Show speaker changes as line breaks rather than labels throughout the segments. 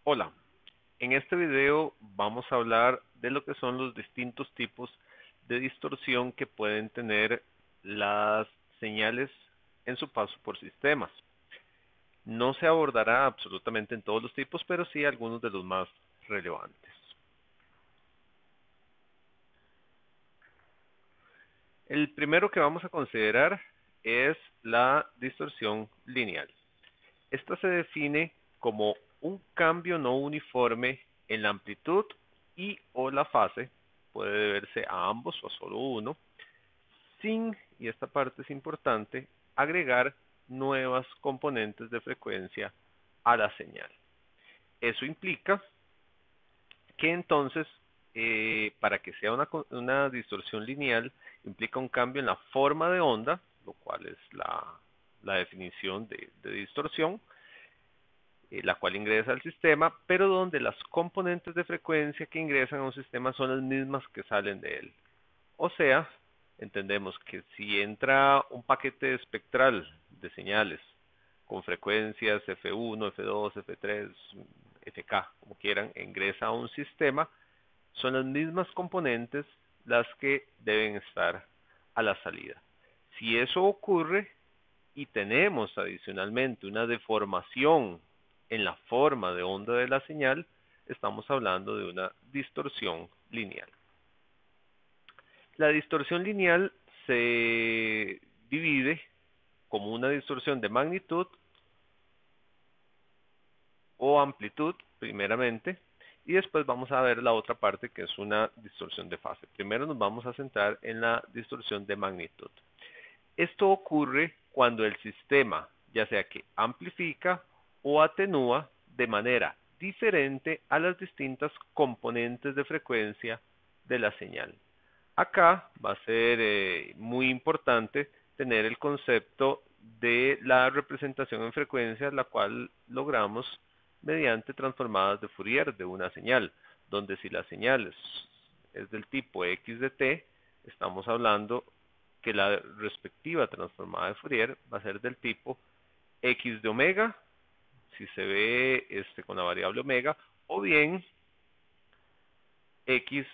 Hola, en este video vamos a hablar de lo que son los distintos tipos de distorsión que pueden tener las señales en su paso por sistemas. No se abordará absolutamente en todos los tipos, pero sí algunos de los más relevantes. El primero que vamos a considerar es la distorsión lineal. Esta se define como un cambio no uniforme en la amplitud y o la fase, puede deberse a ambos o a solo uno, sin, y esta parte es importante, agregar nuevas componentes de frecuencia a la señal. Eso implica que entonces, para que sea una distorsión lineal, implica un cambio en la forma de onda, lo cual es la definición de distorsión, la cual ingresa al sistema, pero donde las componentes de frecuencia que ingresan a un sistema son las mismas que salen de él. O sea, entendemos que si entra un paquete espectral de señales con frecuencias F1, F2, F3, FK, como quieran, ingresa a un sistema, son las mismas componentes las que deben estar a la salida. Si eso ocurre y tenemos adicionalmente una deformación en la forma de onda de la señal, estamos hablando de una distorsión lineal. La distorsión lineal se divide como una distorsión de magnitud o amplitud, primeramente, y después vamos a ver la otra parte que es una distorsión de fase. Primero nos vamos a centrar en la distorsión de magnitud. Esto ocurre cuando el sistema, ya sea que amplifica o atenúa de manera diferente a las distintas componentes de frecuencia de la señal. Acá va a ser muy importante tener el concepto de la representación en frecuencias, la cual logramos mediante transformadas de Fourier de una señal, donde si la señal es del tipo x de t, estamos hablando que la respectiva transformada de Fourier va a ser del tipo x de omega, si se ve con la variable omega, o bien x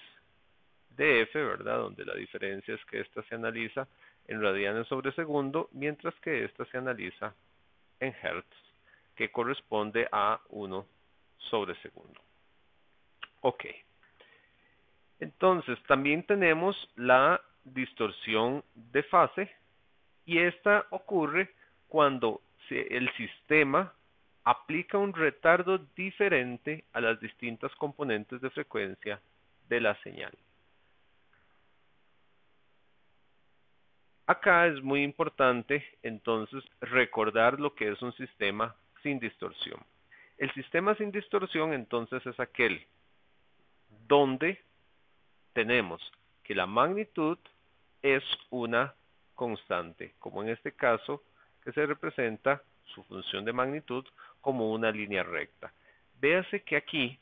de f, ¿verdad? Donde la diferencia es que esta se analiza en radianes sobre segundo, mientras que esta se analiza en hertz, que corresponde a 1 sobre segundo. Ok. Entonces, también tenemos la distorsión de fase, y esta ocurre cuando el sistema aplica un retardo diferente a las distintas componentes de frecuencia de la señal. Acá es muy importante entonces recordar lo que es un sistema sin distorsión. El sistema sin distorsión entonces es aquel donde tenemos que la magnitud es una constante, como en este caso que se representa su función de magnitud como una línea recta. Véase que aquí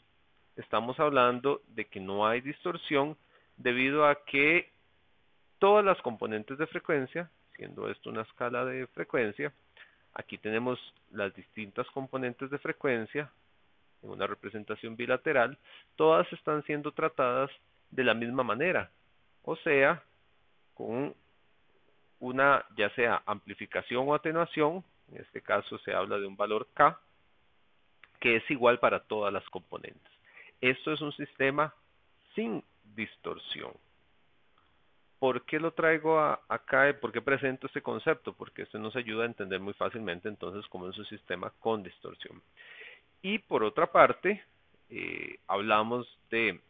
estamos hablando de que no hay distorsión debido a que todas las componentes de frecuencia, siendo esto una escala de frecuencia, aquí tenemos las distintas componentes de frecuencia en una representación bilateral, todas están siendo tratadas de la misma manera, o sea, con una ya sea amplificación o atenuación, en este caso se habla de un valor K, que es igual para todas las componentes. Esto es un sistema sin distorsión. ¿Por qué lo traigo acá? ¿Por qué presento este concepto? Porque esto nos ayuda a entender muy fácilmente entonces cómo es un sistema con distorsión. Y por otra parte, hablamos de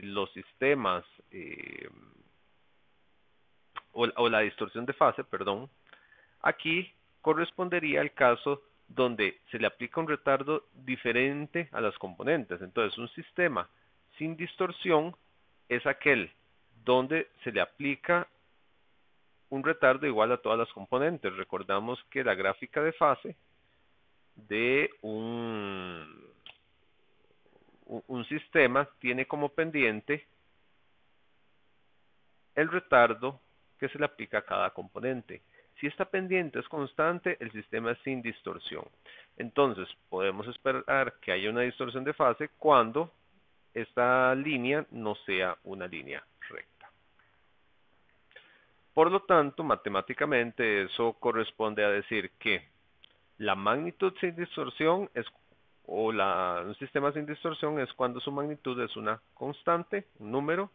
los sistemas o la distorsión de fase, perdón. Aquí correspondería al caso donde se le aplica un retardo diferente a las componentes. Entonces, un sistema sin distorsión es aquel donde se le aplica un retardo igual a todas las componentes. Recordamos que la gráfica de fase de un sistema tiene como pendiente el retardo que se le aplica a cada componente. Si esta pendiente es constante, el sistema es sin distorsión. Entonces, podemos esperar que haya una distorsión de fase cuando esta línea no sea una línea recta. Por lo tanto, matemáticamente eso corresponde a decir que la magnitud sin distorsión es, un sistema sin distorsión es cuando su magnitud es una constante, un número,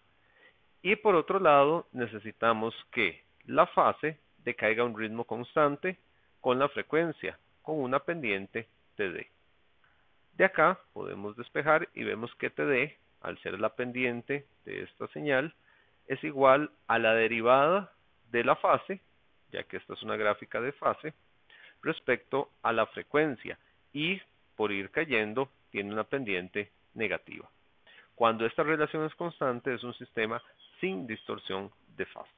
y por otro lado necesitamos que la fase decaiga a un ritmo constante con la frecuencia, con una pendiente TD. De acá podemos despejar y vemos que TD, al ser la pendiente de esta señal, es igual a la derivada de la fase, ya que esta es una gráfica de fase, respecto a la frecuencia y por ir cayendo tiene una pendiente negativa. Cuando esta relación es constante es un sistema sin distorsión de fase.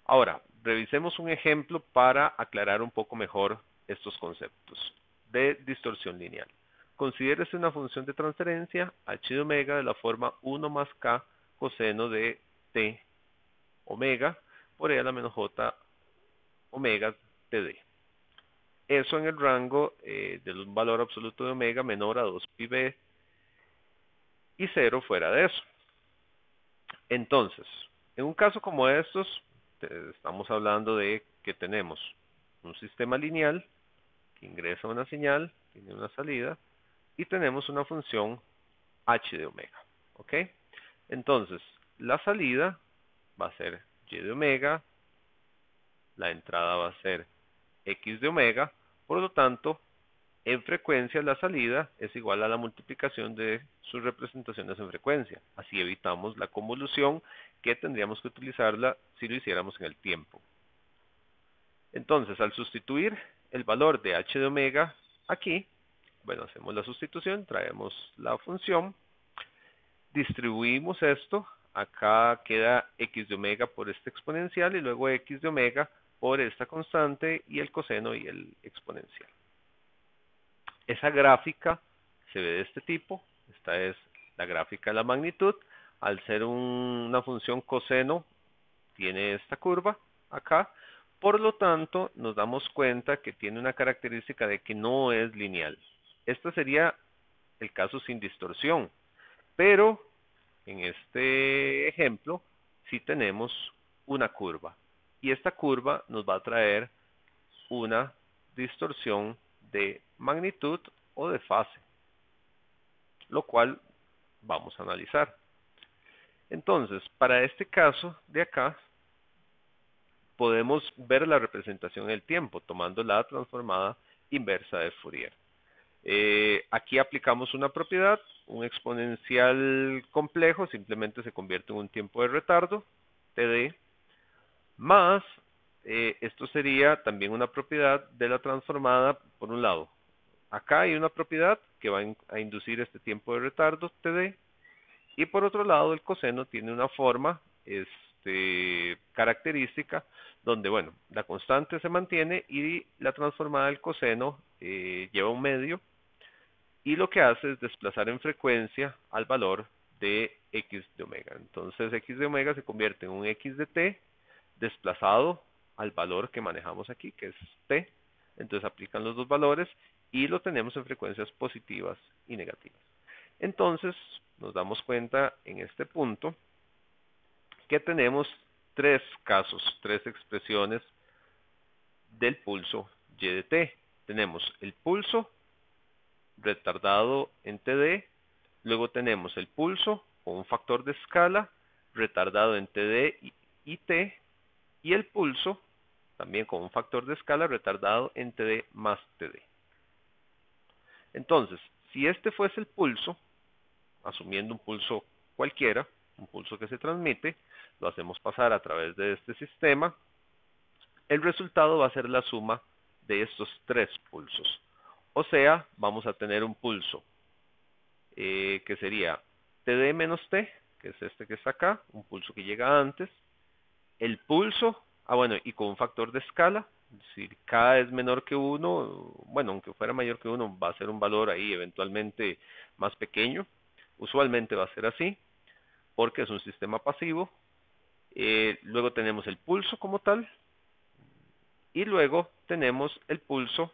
Ahora, revisemos un ejemplo para aclarar un poco mejor estos conceptos de distorsión lineal. Considérese una función de transferencia h de omega de la forma 1 más k coseno de t omega por e a la menos j omega td. Eso en el rango de un valor absoluto de omega menor a 2 pi b y 0 fuera de eso. Entonces, en un caso como estos, estamos hablando de que tenemos un sistema lineal que ingresa una señal, tiene una salida, y tenemos una función h de omega. ¿Ok? Entonces, la salida va a ser y de omega, la entrada va a ser x de omega, por lo tanto, en frecuencia la salida es igual a la multiplicación de sus representaciones en frecuencia. Así evitamos la convolución que tendríamos que utilizarla si lo hiciéramos en el tiempo. Entonces, al sustituir el valor de h de omega aquí, bueno, hacemos la sustitución, traemos la función, distribuimos esto, acá queda x de omega por este exponencial y luego x de omega por esta constante y el coseno y el exponencial. Esa gráfica se ve de este tipo, esta es la gráfica de la magnitud, al ser una función coseno tiene esta curva acá, por lo tanto nos damos cuenta que tiene una característica de que no es lineal. Este sería el caso sin distorsión, pero en este ejemplo sí tenemos una curva y esta curva nos va a traer una distorsión de magnitud o de fase, lo cual vamos a analizar. Entonces, para este caso de acá, podemos ver la representación en el tiempo, tomando la transformada inversa de Fourier. Aquí aplicamos una propiedad, un exponencial complejo, simplemente se convierte en un tiempo de retardo, TD, más, esto sería también una propiedad de la transformada, por un lado, acá hay una propiedad que va a inducir este tiempo de retardo, TD, y por otro lado el coseno tiene una forma característica donde, bueno, la constante se mantiene y la transformada del coseno lleva un medio y lo que hace es desplazar en frecuencia al valor de x de omega. Entonces x de omega se convierte en un x de t desplazado al valor que manejamos aquí, que es t. Entonces aplican los dos valores y lo tenemos en frecuencias positivas y negativas. Entonces nos damos cuenta en este punto que tenemos tres casos, tres expresiones del pulso y de t. Tenemos el pulso retardado en TD, luego tenemos el pulso con un factor de escala retardado en TD y T, y el pulso también con un factor de escala retardado en TD más TD. Entonces, si este fuese el pulso, asumiendo un pulso cualquiera, un pulso que se transmite, lo hacemos pasar a través de este sistema, el resultado va a ser la suma de estos tres pulsos. O sea, vamos a tener un pulso que sería TD menos T, que es este que está acá, un pulso que llega antes, el pulso, bueno, y con un factor de escala, si K es menor que 1, bueno, aunque fuera mayor que 1, va a ser un valor ahí eventualmente más pequeño, usualmente va a ser así, porque es un sistema pasivo. Luego tenemos el pulso como tal, Y luego tenemos el pulso,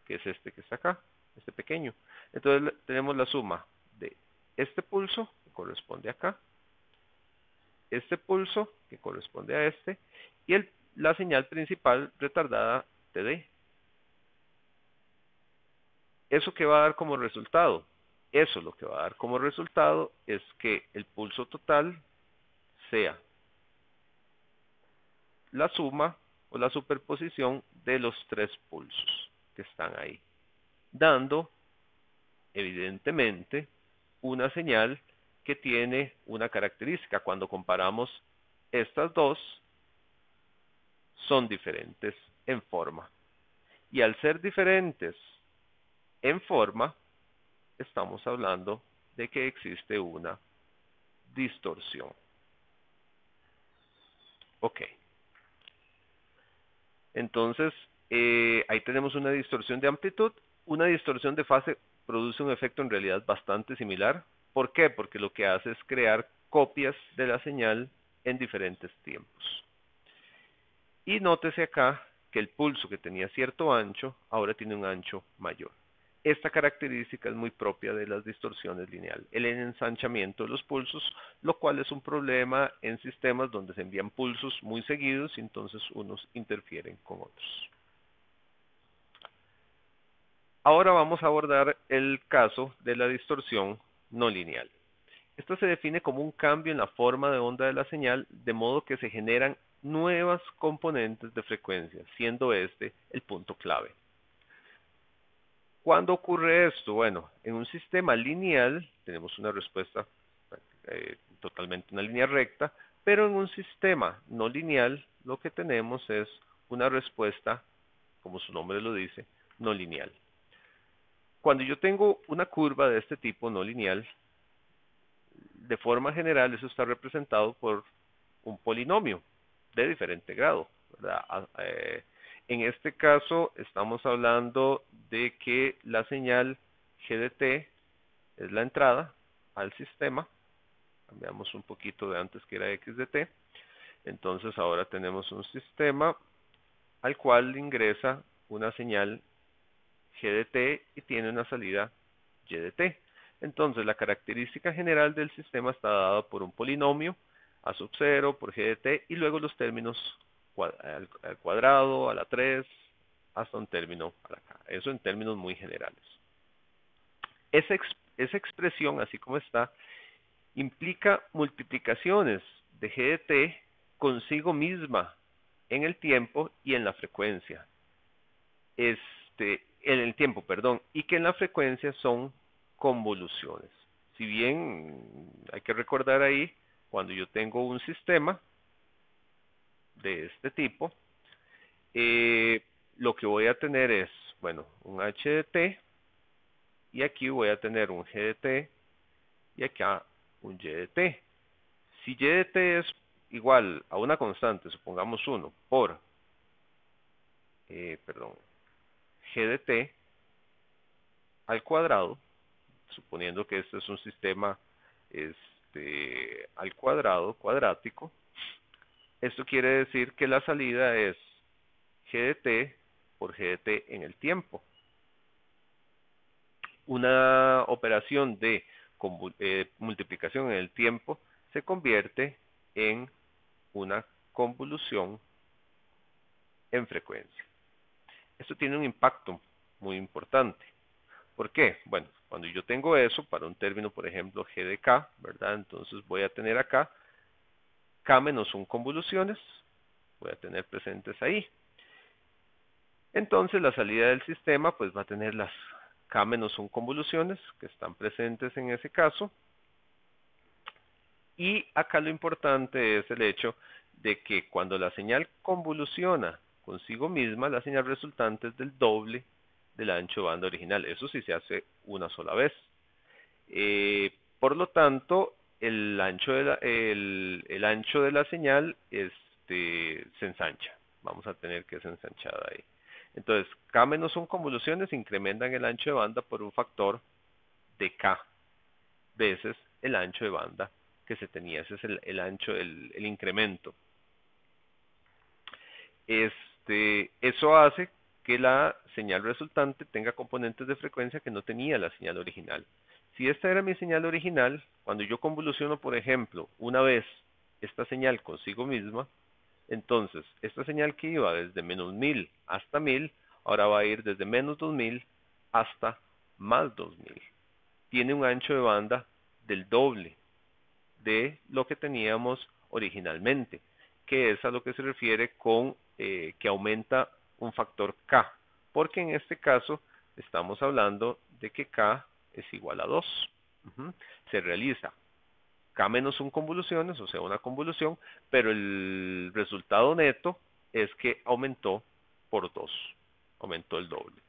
que es este que está acá, este pequeño. Entonces tenemos la suma de este pulso, que corresponde acá, este pulso, que corresponde a este, y la señal principal retardada TD. ¿Eso qué va a dar como resultado? Eso lo que va a dar como resultado es que el pulso total sea la suma o la superposición de los tres pulsos que están ahí, dando evidentemente una señal que tiene una característica. Cuando comparamos estas dos, son diferentes en forma. Y al ser diferentes en forma, estamos hablando de que existe una distorsión. Ok. Entonces, ahí tenemos una distorsión de amplitud. Una distorsión de fase produce un efecto en realidad bastante similar. ¿Por qué? Porque lo que hace es crear copias de la señal en diferentes tiempos. Y nótese acá que el pulso que tenía cierto ancho, ahora tiene un ancho mayor. Esta característica es muy propia de las distorsiones lineales, el ensanchamiento de los pulsos, lo cual es un problema en sistemas donde se envían pulsos muy seguidos y entonces unos interfieren con otros. Ahora vamos a abordar el caso de la distorsión no lineal. Esto se define como un cambio en la forma de onda de la señal, de modo que se generan nuevas componentes de frecuencia, siendo este el punto clave. ¿Cuándo ocurre esto? Bueno, en un sistema lineal tenemos una respuesta totalmente una línea recta, pero en un sistema no lineal lo que tenemos es una respuesta, como su nombre lo dice, no lineal. Cuando yo tengo una curva de este tipo no lineal, de forma general eso está representado por un polinomio de diferente grado, ¿verdad? En este caso estamos hablando de que la señal G de t es la entrada al sistema. Cambiamos un poquito de antes que era X de t. Entonces ahora tenemos un sistema al cual ingresa una señal G de t y tiene una salida Y de t. Entonces la característica general del sistema está dada por un polinomio a sub 0 por G de t y luego los términos al cuadrado, a la 3, hasta un término a la k. Eso en términos muy generales. Esa expresión, así como está, implica multiplicaciones de G de t consigo misma en el tiempo y en la frecuencia. En el tiempo, perdón, y que en la frecuencia son convoluciones. Si bien hay que recordar ahí, cuando yo tengo un sistema de este tipo, lo que voy a tener es, bueno, un H de t, y aquí voy a tener un G de t, y acá un Y de t. Si Y de t es igual a una constante, supongamos 1, por, G de t al cuadrado, suponiendo que este es un sistema al cuadrado, cuadrático, esto quiere decir que la salida es G de t por G de t en el tiempo. Una operación de multiplicación en el tiempo se convierte en una convolución en frecuencia. Esto tiene un impacto muy importante. ¿Por qué? Bueno, cuando yo tengo eso para un término, por ejemplo, G de K, ¿verdad? Entonces voy a tener acá K menos 1 convoluciones, voy a tener presentes ahí. Entonces la salida del sistema pues va a tener las K menos 1 convoluciones que están presentes en ese caso. Y acá lo importante es el hecho de que cuando la señal convoluciona consigo misma, la señal resultante es del doble del ancho de banda original. Eso sí se hace una sola vez. Por lo tanto, el ancho de la señal se ensancha. Vamos a tener que ser ensanchada ahí. Entonces, K menos son convoluciones, incrementan el ancho de banda por un factor de K veces el ancho de banda que se tenía. Ese es el ancho, el incremento. eso hace que la señal resultante tenga componentes de frecuencia que no tenía la señal original. Si esta era mi señal original, cuando yo convoluciono, por ejemplo, una vez esta señal consigo misma, entonces esta señal que iba desde -1000 hasta 1000, ahora va a ir desde -2000 hasta +2000. Tiene un ancho de banda del doble de lo que teníamos originalmente, que es a lo que se refiere con que aumenta un factor K, porque en este caso estamos hablando de que K es igual a 2. Se realiza K menos 1 convoluciones, o sea, una convolución, pero el resultado neto es que aumentó por 2, aumentó el doble.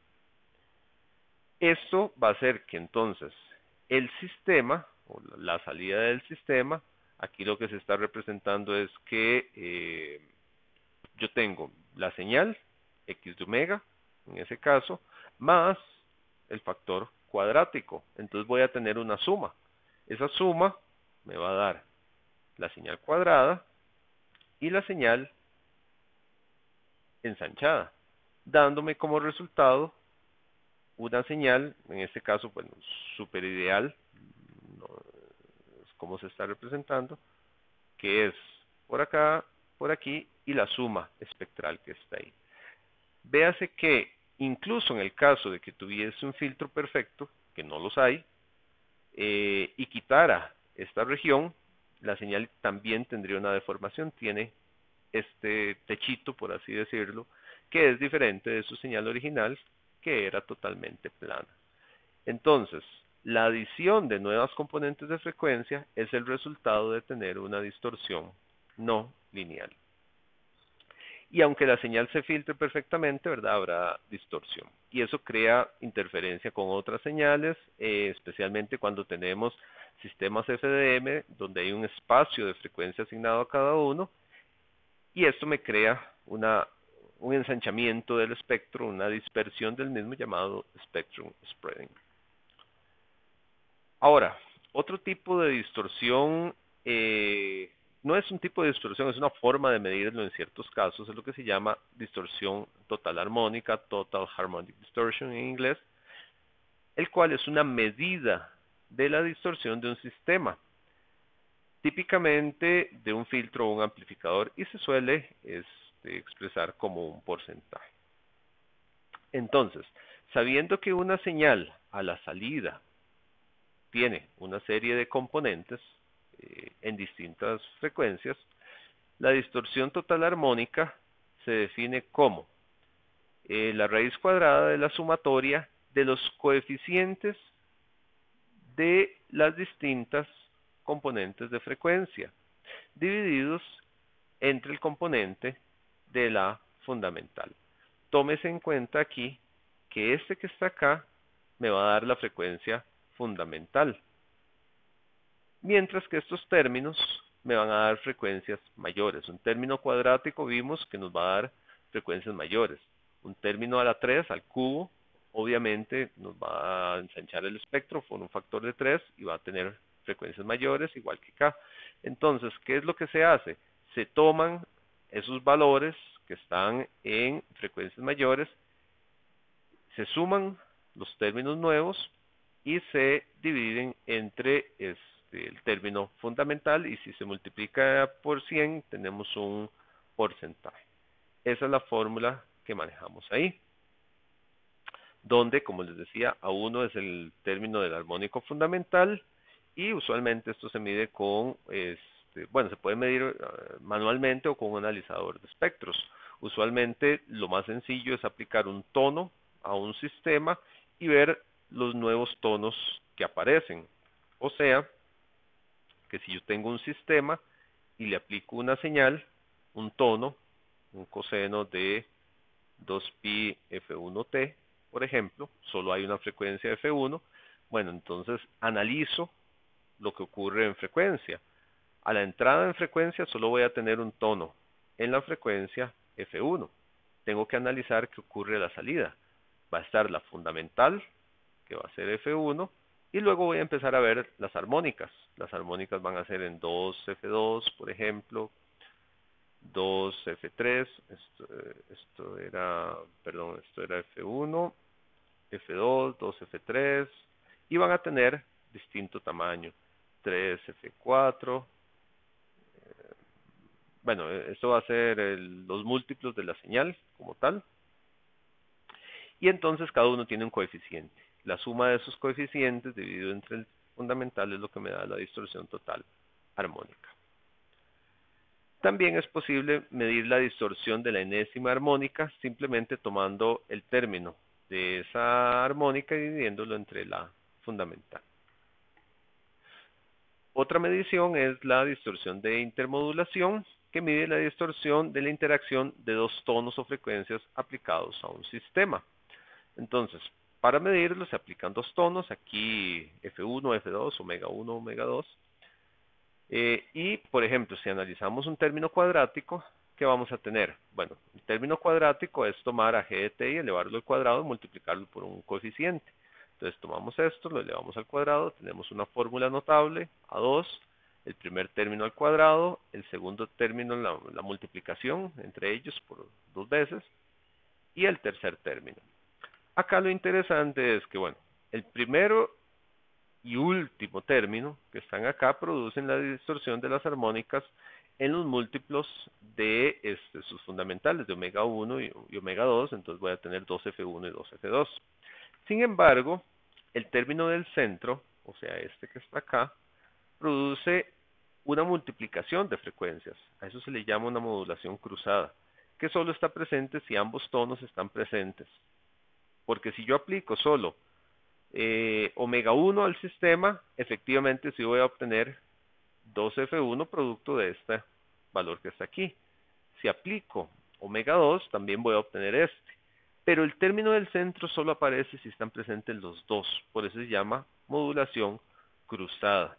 Esto va a hacer que entonces el sistema, o la salida del sistema, aquí lo que se está representando es que yo tengo la señal x de omega, en ese caso, más el factor cuadrático. Entonces voy a tener una suma. Esa suma me va a dar la señal cuadrada y la señal ensanchada, dándome como resultado una señal, en este caso, bueno, super ideal, no, es como se está representando, que es por acá, por aquí, y la suma espectral que está ahí. Véase que incluso en el caso de que tuviese un filtro perfecto, que no los hay, y quitara esta región, la señal también tendría una deformación, tiene este techito, por así decirlo, que es diferente de su señal original, que era totalmente plana. Entonces, la adición de nuevas componentes de frecuencia es el resultado de tener una distorsión no lineal. Y aunque la señal se filtre perfectamente, ¿verdad? Habrá distorsión. Y eso crea interferencia con otras señales, especialmente cuando tenemos sistemas FDM, donde hay un espacio de frecuencia asignado a cada uno, y esto me crea un ensanchamiento del espectro, una dispersión del mismo llamado spectrum spreading. Ahora, otro tipo de distorsión, no es un tipo de distorsión, es una forma de medirlo en ciertos casos, es lo que se llama distorsión total armónica, total harmonic distortion en inglés, el cual es una medida de la distorsión de un sistema, típicamente de un filtro o un amplificador, y se suele expresar como un porcentaje. Entonces, sabiendo que una señal a la salida tiene una serie de componentes en distintas frecuencias, la distorsión total armónica se define como la raíz cuadrada de la sumatoria de los coeficientes de las distintas componentes de frecuencia, divididos entre el componente de la fundamental. Tómese en cuenta aquí que este que está acá me va a dar la frecuencia fundamental, mientras que estos términos me van a dar frecuencias mayores. Un término cuadrático vimos que nos va a dar frecuencias mayores. Un término a la 3, al cubo, obviamente nos va a ensanchar el espectro por un factor de 3 y va a tener frecuencias mayores, igual que acá. Entonces, ¿qué es lo que se hace? Se toman esos valores que están en frecuencias mayores, se suman los términos nuevos y se dividen entre el término fundamental, y si se multiplica por 100 tenemos un porcentaje. Esa es la fórmula que manejamos ahí, donde, como les decía, A1 es el término del armónico fundamental, y usualmente esto se mide con, bueno, se puede medir manualmente o con un analizador de espectros. Usualmente lo más sencillo es aplicar un tono a un sistema y ver los nuevos tonos que aparecen. O sea, que si yo tengo un sistema y le aplico una señal, un tono, un coseno de 2pi f1t, por ejemplo, solo hay una frecuencia f1, bueno, entonces analizo lo que ocurre en frecuencia. A la entrada en frecuencia solo voy a tener un tono en la frecuencia f1. Tengo que analizar qué ocurre a la salida. Va a estar la fundamental, que va a ser f1, y luego voy a empezar a ver las armónicas. Las armónicas van a ser en 2f2, por ejemplo, 2F3, esto era, perdón, esto era F1, F2, 2F3, y van a tener distinto tamaño, 3F4, bueno, esto va a ser los múltiplos de la señal como tal, y entonces cada uno tiene un coeficiente. La suma de esos coeficientes dividido entre el fundamental es lo que me da la distorsión total armónica. También es posible medir la distorsión de la enésima armónica simplemente tomando el término de esa armónica y dividiéndolo entre la fundamental. Otra medición es la distorsión de intermodulación, que mide la distorsión de la interacción de dos tonos o frecuencias aplicados a un sistema. Entonces, para medirlo se aplican dos tonos, aquí F1, F2, omega 1, omega 2. Y, por ejemplo, si analizamos un término cuadrático, ¿qué vamos a tener? Bueno, el término cuadrático es tomar a g de t y elevarlo al cuadrado y multiplicarlo por un coeficiente. Entonces tomamos esto, lo elevamos al cuadrado, tenemos una fórmula notable, A2, el primer término al cuadrado, el segundo término, la multiplicación entre ellos por dos veces, y el tercer término. Acá lo interesante es que, bueno, el primero y último término que están acá producen la distorsión de las armónicas en los múltiplos de sus fundamentales de omega 1 y omega 2, entonces voy a tener 2F1 y 2F2. Sin embargo, el término del centro, o sea, este que está acá, produce una multiplicación de frecuencias. A eso se le llama una modulación cruzada, que solo está presente si ambos tonos están presentes. Porque si yo aplico solo omega 1 al sistema, efectivamente sí voy a obtener 2F1 producto de este valor que está aquí. Si aplico omega 2, también voy a obtener este. Pero el término del centro solo aparece si están presentes los dos. Por eso se llama modulación cruzada.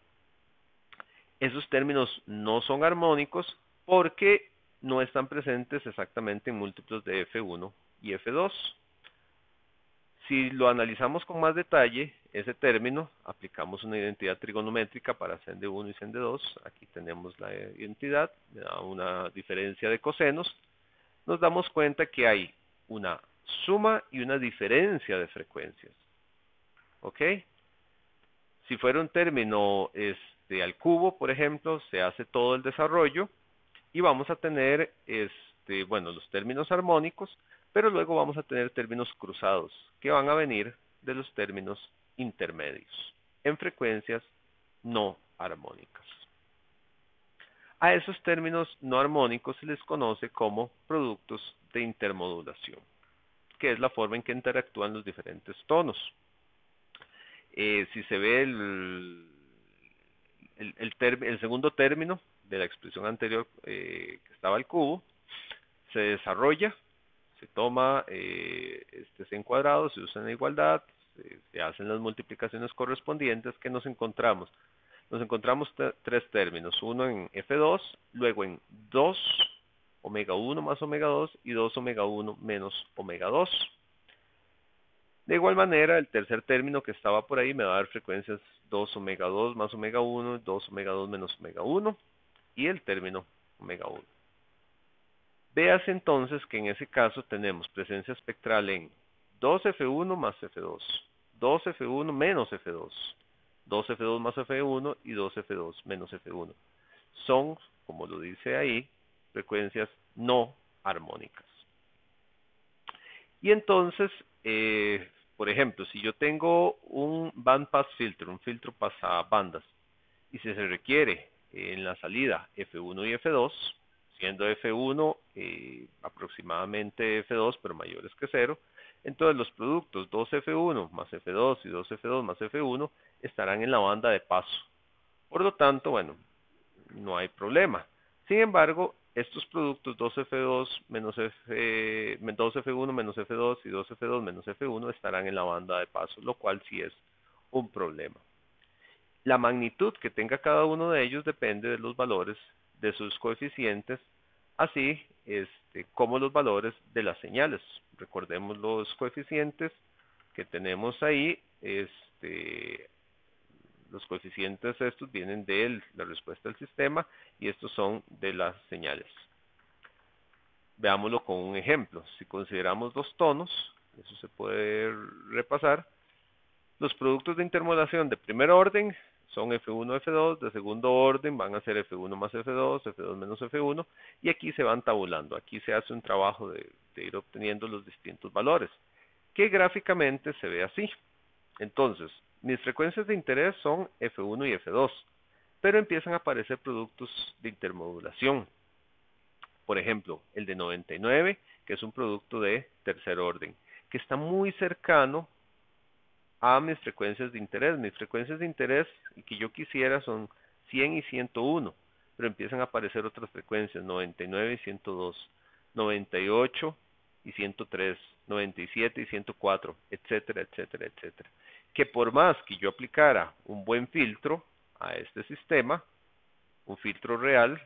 Esos términos no son armónicos porque no están presentes exactamente en múltiplos de F1 y F2. Si lo analizamos con más detalle, ese término, aplicamos una identidad trigonométrica para sen de 1 y sen de 2. Aquí tenemos la identidad, me da una diferencia de cosenos. Nos damos cuenta que hay una suma y una diferencia de frecuencias. ¿Ok? Si fuera un término al cubo, por ejemplo, se hace todo el desarrollo y vamos a tener bueno, los términos armónicos, pero luego vamos a tener términos cruzados que van a venir de los términos intermedios en frecuencias no armónicas. A esos términos no armónicos se les conoce como productos de intermodulación, que es la forma en que interactúan los diferentes tonos. Si se ve el segundo término de la expresión anterior que estaba al cubo, se desarrolla, se toma en cuadrado, se usa en igualdad, se hacen las multiplicaciones correspondientes que nos encontramos. Nos encontramos tres términos, uno en F2, luego en 2 omega 1 más omega 2 y 2 omega 1 menos omega 2. De igual manera, el tercer término que estaba por ahí me va a dar frecuencias 2 omega 2 más omega 1, 2 omega 2 menos omega 1 y el término omega 1. Veas entonces que en ese caso tenemos presencia espectral en 2F1 más F2, 2F1 menos F2, 2F2 más F1 y 2F2 menos F1. Son, como lo dice ahí, frecuencias no armónicas. Y entonces, por ejemplo, si yo tengo un bandpass filter, un filtro pasabandas, y si se requiere en la salida F1 y F2, siendo F1 aproximadamente F2, pero mayores que 0, entonces los productos 2F1 más F2 y 2F2 más F1 estarán en la banda de paso. Por lo tanto, bueno, no hay problema. Sin embargo, estos productos 2F2 menos 2F1 menos F2 y 2F2 menos F1 estarán en la banda de paso, lo cual sí es un problema. La magnitud que tenga cada uno de ellos depende de los valores de sus coeficientes, así como los valores de las señales. Recordemos los coeficientes que tenemos ahí. Los coeficientes estos vienen de la respuesta del sistema y estos son de las señales. Veámoslo con un ejemplo. Si consideramos dos tonos, eso se puede repasar. Los productos de intermodulación de primer orden son F1, F2, de segundo orden van a ser F1 más F2, F2 menos F1, y aquí se van tabulando. Aquí se hace un trabajo de ir obteniendo los distintos valores, que gráficamente se ve así. Entonces, mis frecuencias de interés son F1 y F2, pero empiezan a aparecer productos de intermodulación. Por ejemplo, el de 99, que es un producto de tercer orden, que está muy cercano a mis frecuencias de interés. Mis frecuencias de interés que yo quisiera son 100 y 101, pero empiezan a aparecer otras frecuencias, 99 y 102, 98 y 103, 97 y 104, etcétera, etcétera, etcétera. Que por más que yo aplicara un buen filtro a este sistema, un filtro real,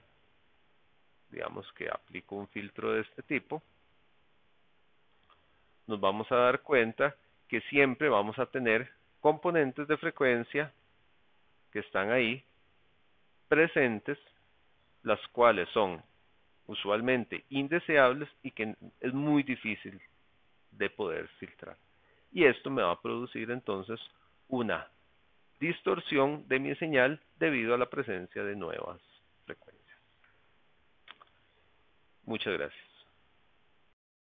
digamos que aplico un filtro de este tipo, nos vamos a dar cuenta que siempre vamos a tener componentes de frecuencia que están ahí presentes, las cuales son usualmente indeseables y que es muy difícil de poder filtrar. Y esto me va a producir entonces una distorsión de mi señal debido a la presencia de nuevas frecuencias. Muchas gracias.